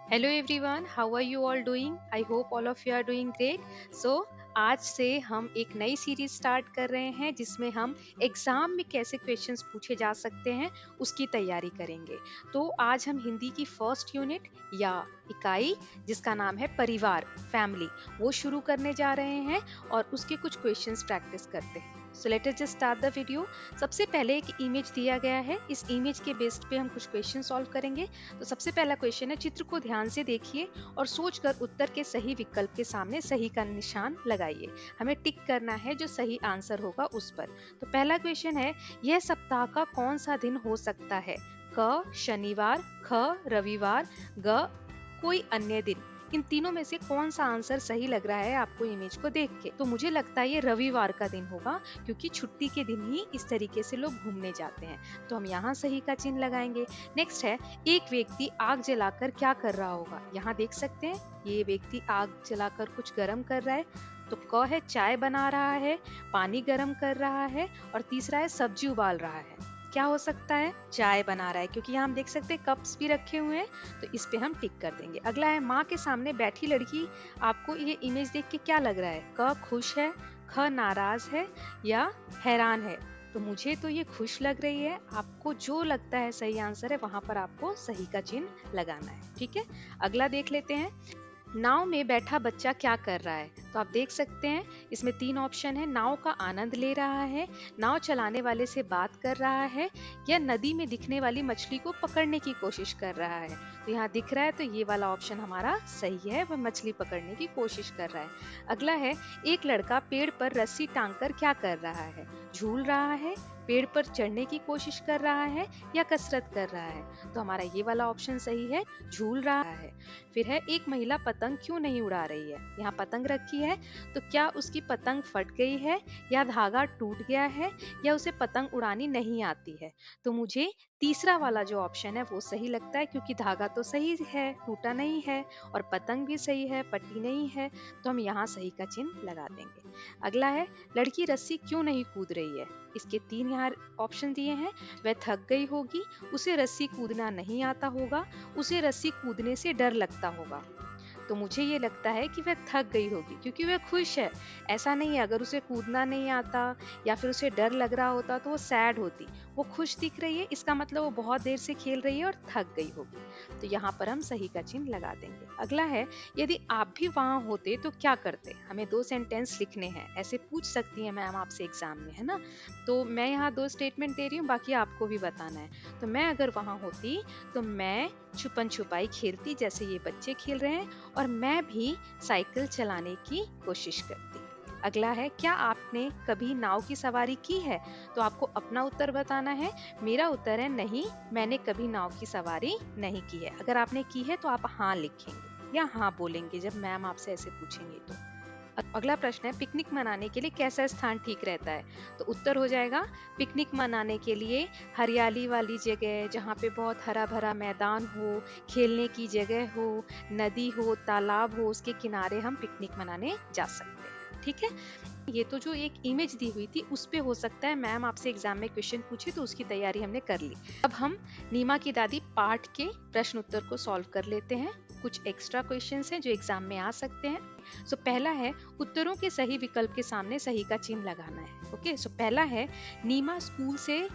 Hello everyone, how are you all doing? I hope all of you are doing great. So आज से हम एक नई series start कर रहे हैं जिसमें हम एग्जाम में कैसे क्वेश्चंस पूछे जा सकते हैं उसकी तैयारी करेंगे। तो आज हम हिंदी की फर्स्ट यूनिट या इकाई जिसका नाम है परिवार, फैमिली, वो शुरू करने जा रहे हैं और उसके कुछ क्वेश्चंस प्रैक्टिस करते हैं। So let us just start the video. सबसे पहले एक इमेज दिया गया है, इस इमेज के बेस्ड पे हम कुछ क्वेश्चन सॉल्व करेंगे। तो सबसे पहला क्वेश्चन है, चित्र को ध्यान से देखिए और सोचकर उत्तर के सही विकल्प के सामने सही का निशान लगाइए। हमें टिक करना है जो सही आंसर होगा उस पर। तो पहला क्वेश्चन है, यह सप्ताह का कौन सा दिन हो सकता है? क शनिवार, ख रविवार, ग कोई अन्य दिन। इन तीनों में से कौन सा आंसर सही लग रहा है आपको इमेज को देख के? तो मुझे लगता है ये रविवार का दिन होगा, क्योंकि छुट्टी के दिन ही इस तरीके से लोग घूमने जाते हैं। तो हम यहाँ सही का चिन्ह लगाएंगे। नेक्स्ट है, एक व्यक्ति आग जलाकर क्या कर रहा होगा? यहाँ देख सकते हैं ये व्यक्ति आग जलाकर कुछ गर्म कर रहा है। तो क है चाय बना रहा है, पानी गर्म कर रहा है, और तीसरा है सब्जी उबाल रहा है। क्या हो सकता है? चाय बना रहा है, क्योंकि यहाँ हम देख सकते हैं कप्स भी रखे हुए हैं। तो इस पे हम टिक कर देंगे। अगला है, माँ के सामने बैठी लड़की, आपको ये इमेज देख के क्या लग रहा है? क खुश है, ख नाराज है, या हैरान है? तो मुझे तो ये खुश लग रही है। आपको जो लगता है सही आंसर है वहां पर आपको सही का चिन्ह लगाना है। ठीक है, अगला देख लेते हैं। नाव में बैठा बच्चा क्या कर रहा है? तो आप देख सकते हैं इसमें तीन ऑप्शन है। नाव का आनंद ले रहा है, नाव चलाने वाले से बात कर रहा है, या नदी में दिखने वाली मछली को पकड़ने की कोशिश कर रहा है। तो यहाँ दिख रहा है तो ये वाला ऑप्शन हमारा सही है, वह मछली पकड़ने की कोशिश कर रहा है। अगला है, एक लड़का पेड़ पर रस्सी टांग कर क्या कर रहा है? झूल रहा है, पेड़ पर चढ़ने की कोशिश कर रहा है, या कसरत कर रहा है? तो हमारा ये वाला ऑप्शन सही है, झूल रहा है। फिर है, एक महिला पतंग क्यों नहीं उड़ा रही है? यहाँ पतंग रखी है, तो क्या उसकी पतंग फट गई है, या धागा टूट गया है, या उसे पतंग उड़ानी नहीं आती है? तो मुझे तीसरा वाला जो ऑप्शन है वो सही लगता है, क्योंकि धागा तो सही है, टूटा नहीं है, और पतंग भी सही है, फटी नहीं है। तो हम यहाँ सही का चिन्ह लगा देंगे। अगला है, लड़की रस्सी क्यों नहीं कूद रही है? इसके तीन यहाँ ऑप्शन दिए हैं। वह थक गई होगी, उसे रस्सी कूदना नहीं आता होगा, उसे रस्सी कूदने से डर लगता होगा। तो मुझे ये लगता है कि वह थक गई होगी, क्योंकि वह खुश है। ऐसा नहीं है, अगर उसे कूदना नहीं आता या फिर उसे डर लग रहा होता तो वो सैड होती। वो खुश दिख रही है, इसका मतलब वो बहुत देर से खेल रही है और थक गई होगी। तो यहाँ पर हम सही का चिन्ह लगा देंगे। अगला है, यदि आप भी वहां होते तो क्या करते? हमें दो सेंटेंस लिखने हैं, ऐसे पूछ सकती है मैम आपसे एग्जाम में, है ना? तो मैं यहाँ दो स्टेटमेंट दे रही हूँ, बाकी आपको भी बताना है। तो मैं अगर वहां होती तो मैं छुपन छुपाई खेलती जैसे ये बच्चे खेल रहे हैं, और मैं भी साइकिल चलाने की कोशिश करती। अगला है, क्या आपने कभी नाव की सवारी की है? तो आपको अपना उत्तर बताना है। मेरा उत्तर है नहीं, मैंने कभी नाव की सवारी नहीं की है। अगर आपने की है तो आप हाँ लिखेंगे या हाँ बोलेंगे जब मैम आपसे ऐसे पूछेंगे तो। अगला प्रश्न है, पिकनिक मनाने के लिए कैसा स्थान ठीक रहता है? तो उत्तर हो जाएगा, पिकनिक मनाने के लिए हरियाली वाली जगह, जहाँ पे बहुत हरा भरा मैदान हो, खेलने की जगह हो, नदी हो, तालाब हो, उसके किनारे हम पिकनिक मनाने जा सकते हैं। ठीक है, ये तो जो एक इमेज दी हुई थी उस पे हो सकता है मैम आपसे एग्जाम में क्वेश्चन पूछे, तो उसकी तैयारी हमने कर ली। अब हम नीमा की दादी पार्ट के प्रश्न उत्तर को सॉल्व कर लेते हैं। कुछ एक्स्ट्रा क्वेश्चंस हैं जो एग्जाम में आ सकते हैं। सो पहला है, उत्तरों के सही विकल्प के सामने सही का चिन्ह लगाना है। ओके, सो पहला है, नीमा स्कूल से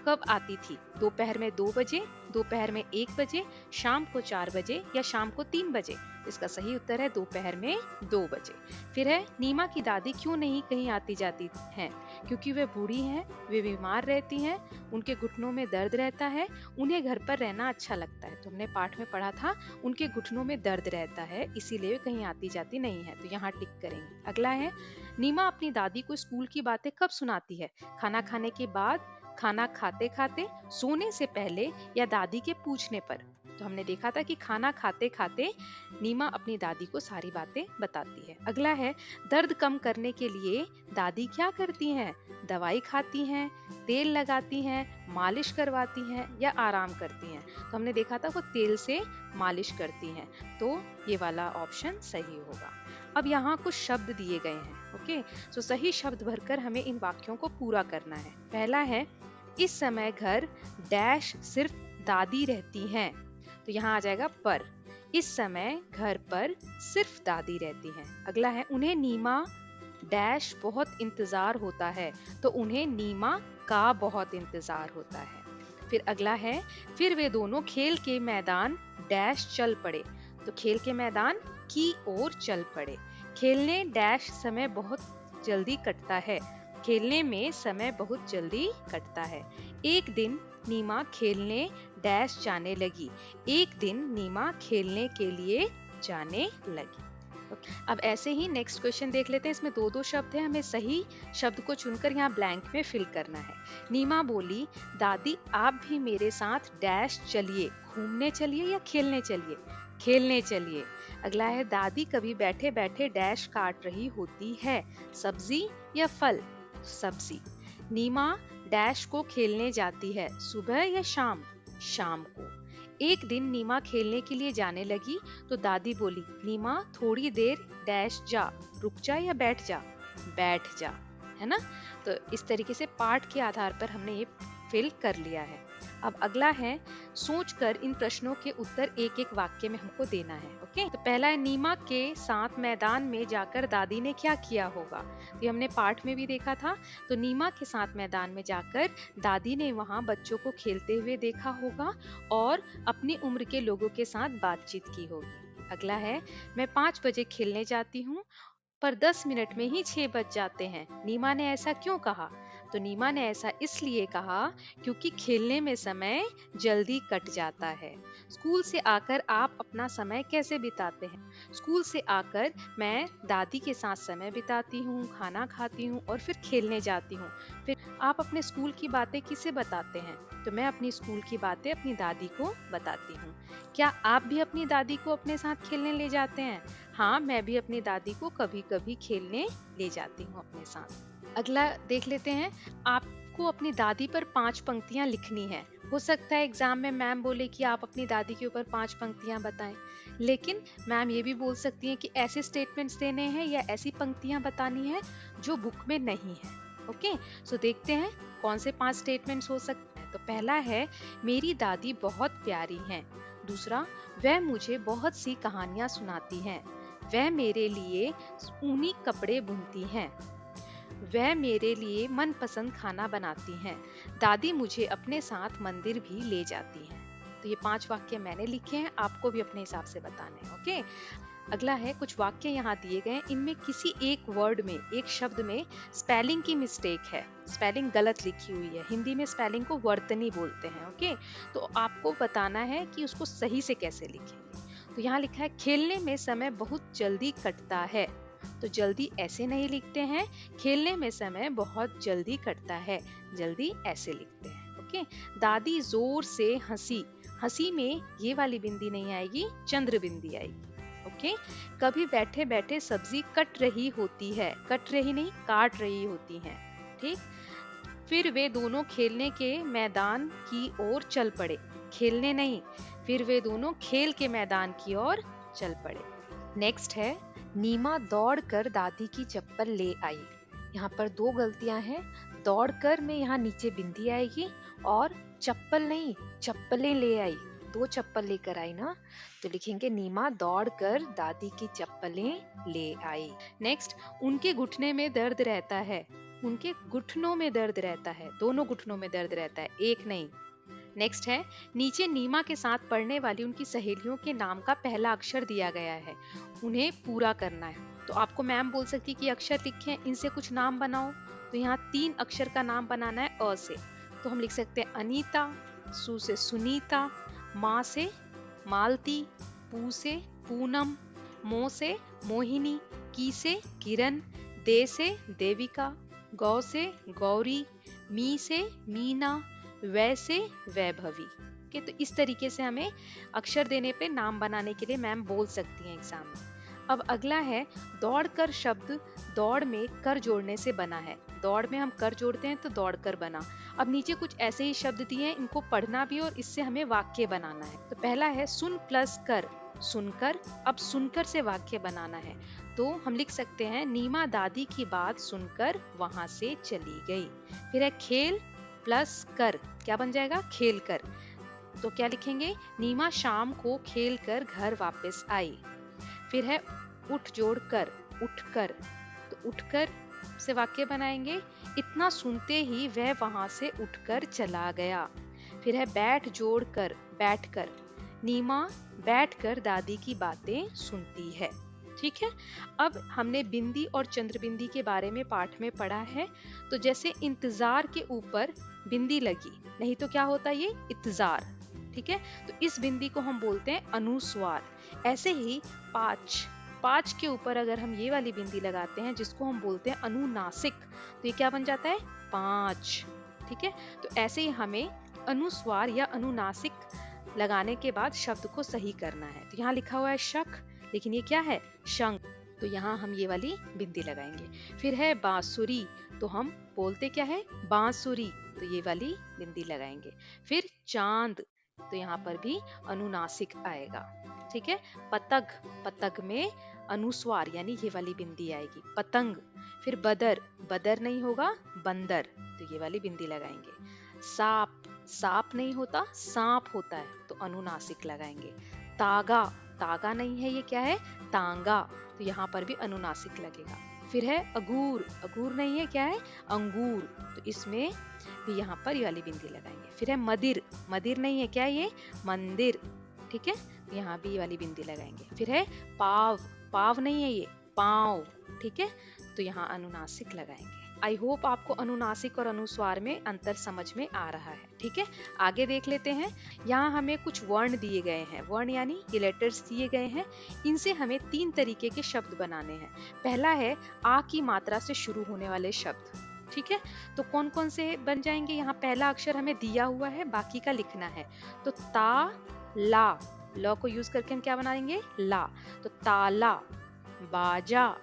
कब आती थी? दोपहर में 2 बजे, दोपहर में 1 बजे, शाम को 4 बजे, या शाम को 3 बजे? इसका सही उत्तर है दोपहर में 2 बजे। फिर है, नीमा की दादी क्यों नहीं कहीं आती जाती हैं? क्योंकि वे बूढ़ी हैं, वे बीमार रहती हैं, उनके घुटनों में दर्द रहता है, उन्हें घर पर रहना अच्छा लगता है। तो हमने पाठ में पढ़ा था उनके घुटनों में दर्द रहता है, इसीलिए वे कहीं आती जाती नहीं है। तो यहाँ टिक करेंगे। अगला है, नीमा अपनी दादी को स्कूल की बातें कब सुनाती है? खाना खाने के बाद, खाना खाते खाते, सोने से पहले, या दादी के पूछने पर? तो हमने देखा था कि खाना खाते खाते नीमा अपनी दादी को सारी बातें बताती है। अगला है, दर्द कम करने के लिए दादी क्या करती हैं? दवाई खाती हैं, तेल लगाती हैं, मालिश करवाती हैं, या आराम करती हैं? तो हमने देखा था वो तेल से मालिश करती हैं। तो ये वाला ऑप्शन सही होगा। अब यहाँ कुछ शब्द दिए गए हैं। ओके, सो सही शब्द भरकर हमें इन वाक्यों को पूरा करना है। पहला है, इस समय घर डैश सिर्फ दादी रहती हैं। तो यहाँ आ जाएगा पर। इस समय घर पर सिर्फ दादी रहती हैं। अगला है, उन्हें नीमा डैश बहुत इंतजार होता है, तो उन्हें नीमा का बहुत इंतजार होता है। फिर अगला है, फिर वे दोनों खेल के मैदान डैश चल पड़े, तो खेल के मैदान की ओर चल पड़े। खेलने डैश समय बहुत जल्दी कटता है, खेलने में समय बहुत जल्दी कटता है। एक दिन नीमा खेलने डैश जाने लगी, एक दिन नीमा खेलने के लिए जाने लगी। अब ऐसे ही नेक्स्ट क्वेश्चन देख लेते हैं। इसमें दो दो शब्द हैं, हमें सही शब्द को चुनकर यहाँ ब्लैंक में फिल करना है। नीमा बोली, दादी आप भी मेरे साथ डैश चलिए, घूमने चलिए या खेलने चलिए? खेलने चलिए। अगला है, दादी कभी बैठे बैठे डैश काट रही होती है, सब्जी या फल? सब्जी। नीमा डैश को खेलने जाती है, सुबह या शाम? शाम को। एक दिन नीमा खेलने के लिए जाने लगी, तो दादी बोली, नीमा थोड़ी देर डैश जा, रुक जा या बैठ जा? बैठ जा, है ना? तो इस तरीके से पाठ के आधार पर हमने ये फिल कर लिया है। अब अगला है, सोचकर इन प्रश्नों के उत्तर एक एक वाक्य में हमको देना है। ओके, तो पहला है, नीमा के साथ मैदान में जाकर दादी ने क्या किया होगा? तो ये हमने पाठ में भी देखा था। तो नीमा के साथ मैदान में जाकर दादी ने वहाँ बच्चों को खेलते हुए देखा होगा और अपनी उम्र के लोगों के साथ बातचीत की होगी। अगला है, मैं 5 बजे खेलने जाती हूँ, पर 10 मिनट में ही 6 बज जाते हैं। नीमा ने ऐसा क्यों कहा? तो नीमा ने ऐसा इसलिए कहा क्योंकि खेलने में समय जल्दी कट जाता है। स्कूल से आकर आप अपना समय कैसे बिताते हैं? स्कूल से आकर मैं दादी के साथ समय बिताती हूँ, खाना खाती हूँ और फिर खेलने जाती हूँ। फिर आप अपने स्कूल की बातें किसे बताते हैं? तो मैं अपनी स्कूल की बातें अपनी दादी को बताती हूँ। क्या आप भी अपनी दादी को अपने साथ खेलने ले जाते हैं? हाँ, मैं भी अपनी दादी को कभी कभी खेलने ले जाती हूँ अपने साथ। अगला देख लेते हैं, आपको अपनी दादी पर 5 पंक्तियां लिखनी है। हो सकता है एग्जाम में मैम बोले कि आप अपनी दादी के ऊपर 5 पंक्तियां बताएं, लेकिन मैम ये भी बोल सकती हैं कि ऐसे स्टेटमेंट्स देने हैं या ऐसी पंक्तियां बतानी है जो बुक में नहीं है। ओके, सो देखते हैं कौन से 5 स्टेटमेंट्स हो सकते हैं। तो पहला है, मेरी दादी बहुत प्यारी हैं। दूसरा, वह मुझे बहुत सी कहानियां सुनाती हैं। वह मेरे लिए ऊनी कपड़े बुनती हैं। वह मेरे लिए मनपसंद खाना बनाती हैं। दादी मुझे अपने साथ मंदिर भी ले जाती हैं। तो ये 5 वाक्य मैंने लिखे हैं, आपको भी अपने हिसाब से बताने हैं। ओके, अगला है, कुछ वाक्य यहाँ दिए गए, इनमें किसी एक वर्ड में, एक शब्द में स्पेलिंग की मिस्टेक है, स्पेलिंग गलत लिखी हुई है। हिंदी में स्पेलिंग को वर्तनी बोलते हैं। ओके, तो आपको बताना है कि उसको सही से कैसे लिखेंगे। तो यहाँ लिखा है, खेलने में समय बहुत जल्दी कटता है। तो जल्दी ऐसे नहीं लिखते हैं, खेलने में समय बहुत जल्दी कटता है, जल्दी ऐसे लिखते हैं। ओके, दादी जोर से हंसी। हंसी में ये वाली बिंदी नहीं आएगी, चंद्र बिंदी आएगी। ओके, कभी बैठे बैठे सब्जी कट रही होती है, कट रही नहीं, काट रही होती है। ठीक, फिर वे दोनों खेलने के मैदान की ओर चल पड़े। खेलने नहीं, फिर वे दोनों खेल के मैदान की ओर चल पड़े। नेक्स्ट है, नीमा दौड़कर दादी की चप्पल ले आई। यहाँ पर 2 गलतियां हैं। दौड़कर में यहाँ नीचे बिंदी आएगी और चप्पल नहीं, चप्पलें ले आई। 2 चप्पल लेकर आई ना, तो लिखेंगे नीमा दौड़कर दादी की चप्पलें ले आई। नेक्स्ट, उनके घुटने में दर्द रहता है। उनके घुटनों में दर्द रहता है, दोनों घुटनों में दर्द रहता है, एक नहीं। नेक्स्ट है, नीचे नीमा के साथ पढ़ने वाली उनकी सहेलियों के नाम का पहला अक्षर दिया गया है, उन्हें पूरा करना है। तो आपको मैम बोल सकती कि अक्षर लिखे, इनसे कुछ नाम बनाओ। तो यहाँ 3 अक्षर का नाम बनाना है अ से। तो हम लिख सकते हैं अनीता, सु से सुनीता, माँ से मालती, पू से पूनम, मो से मोहिनी, की से किरण, दे से देविका, गौ से गौरी, मी से मीना, वै से वैभवी। के तो इस तरीके से हमें अक्षर देने पे नाम बनाने के लिए मैम बोल सकती हैं एग्जाम में। अब अगला है, दौड़कर शब्द दौड़ में कर जोड़ने से बना है। दौड़ में हम कर जोड़ते हैं तो दौड़ कर बना। अब नीचे कुछ ऐसे ही शब्द दिए हैं, इनको पढ़ना भी और इससे हमें वाक्य बनाना है। तो पहला है सुन प्लस कर, सुनकर। अब सुनकर से वाक्य बनाना है, तो हम लिख सकते हैं नीमा दादी की बात सुनकर वहां से चली गई। फिर है खेल प्लस कर, क्या बन जाएगा? खेल कर। तो क्या लिखेंगे, नीमा शाम को खेल कर घर वापस आई। फिर है उठ जोड़ कर, उठ कर, तो उठकर से वाक्य बनाएंगे, इतना सुनते ही वह वहां से उठकर चला गया। फिर है बैठ जोड़ कर, बैठ कर, नीमा बैठकर दादी की बातें सुनती है। ठीक है। अब हमने बिंदी और चंद्रबिंदी के बारे में पाठ में पढ़ा है। तो जैसे इंतजार के ऊपर बिंदी लगी, नहीं तो क्या होता ये इंतजार। ठीक है। तो इस बिंदी को हम बोलते हैं अनुस्वार। ऐसे ही पाँच, पाँच के ऊपर अगर हम ये वाली बिंदी लगाते हैं जिसको हम बोलते हैं अनुनासिक, तो ये क्या बन जाता है, पाँच। ठीक है। तो ऐसे ही हमें अनुस्वार या अनुनासिक लगाने के बाद शब्द को सही करना है। तो यहाँ लिखा हुआ है शख, लेकिन ये क्या है, शंख। तो यहाँ हम ये वाली बिंदी लगाएंगे। फिर है बांसुरी, तो हम बोलते क्या है, बांसुरी, तो ये वाली बिंदी लगाएंगे। फिर चांद, तो यहाँ पर भी अनुनासिक आएगा। ठीक है। पतंग, पतंग में अनुस्वार यानी ये वाली बिंदी आएगी, पतंग। फिर बदर, बदर नहीं होगा, बंदर, तो ये वाली बिंदी लगाएंगे। सांप, सांप नहीं होता, सांप होता है, तो अनुनासिक लगाएंगे। तागा, तागा नहीं है, ये क्या है, तांगा, तो यहाँ पर भी अनुनासिक लगेगा। फिर है अगूर, अगूर नहीं है, क्या है, अंगूर, तो इसमें भी यहाँ पर ये वाली बिंदी लगाएंगे। फिर है मदिर, मदिर नहीं है, क्या है ये, मंदिर। ठीक है। तो यहाँ भी ये वाली बिंदी लगाएंगे। फिर है पाव, पाव नहीं है ये, पाव। ठीक है। तो यहाँ अनुनासिक लगाएंगे। आई होप आपको अनुनासिक और अनुस्वार में अंतर समझ में आ रहा है। ठीक है। आगे देख लेते हैं। यहाँ हमें कुछ वर्ण दिए गए हैं, वर्ण यानी ये लेटर्स दिए गए हैं। इनसे हमें 3 तरीके के शब्द बनाने हैं। पहला है आ की मात्रा से शुरू होने वाले शब्द। ठीक है। तो कौन कौन से बन जाएंगे, यहाँ पहला अक्षर हमें दिया हुआ है, बाकी का लिखना है। तो ता, ला, ल को यूज करके हम क्या बनाएंगे, ला। तो ताला, बाजा,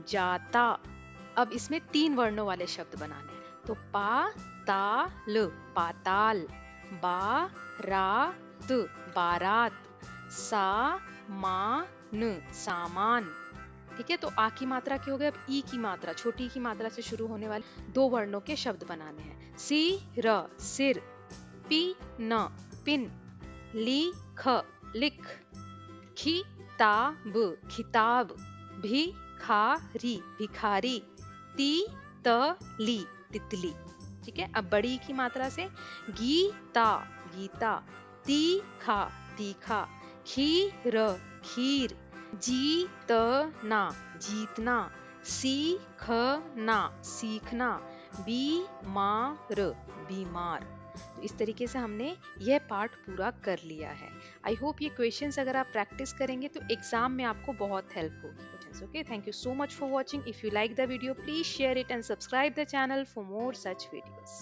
जाता। अब इसमें 3 वर्णों वाले शब्द बनाने हैं। तो पा, ता, ल, पाताल। बा, रा, त, बारात। सा, मा, न, सामान। ठीक है। तो आ की मात्रा क्या हो गई, अब ई की मात्रा, छोटी की मात्रा से शुरू होने वाले 2 वर्णों के शब्द बनाने हैं। सी, र, सिर। पी, न, पिन। ली, ख, लिख। खिताब, खिताब। भिखारी, भिखारी। ती, त, ली, तितली। ठीक है। अब बड़ी की मात्रा से गीता, गीता। तीखा, तीखा। खीर, खीर। जीतना, जीतना। सीखना, सीखना। बीमार, बीमार। तो इस तरीके से हमने यह पार्ट पूरा कर लिया है। आई होप ये क्वेश्चंस अगर आप प्रैक्टिस करेंगे तो एग्जाम में आपको बहुत हेल्प होगी। Okay, thank you so much for watching. If you like the video, please share it and subscribe the channel for more such videos.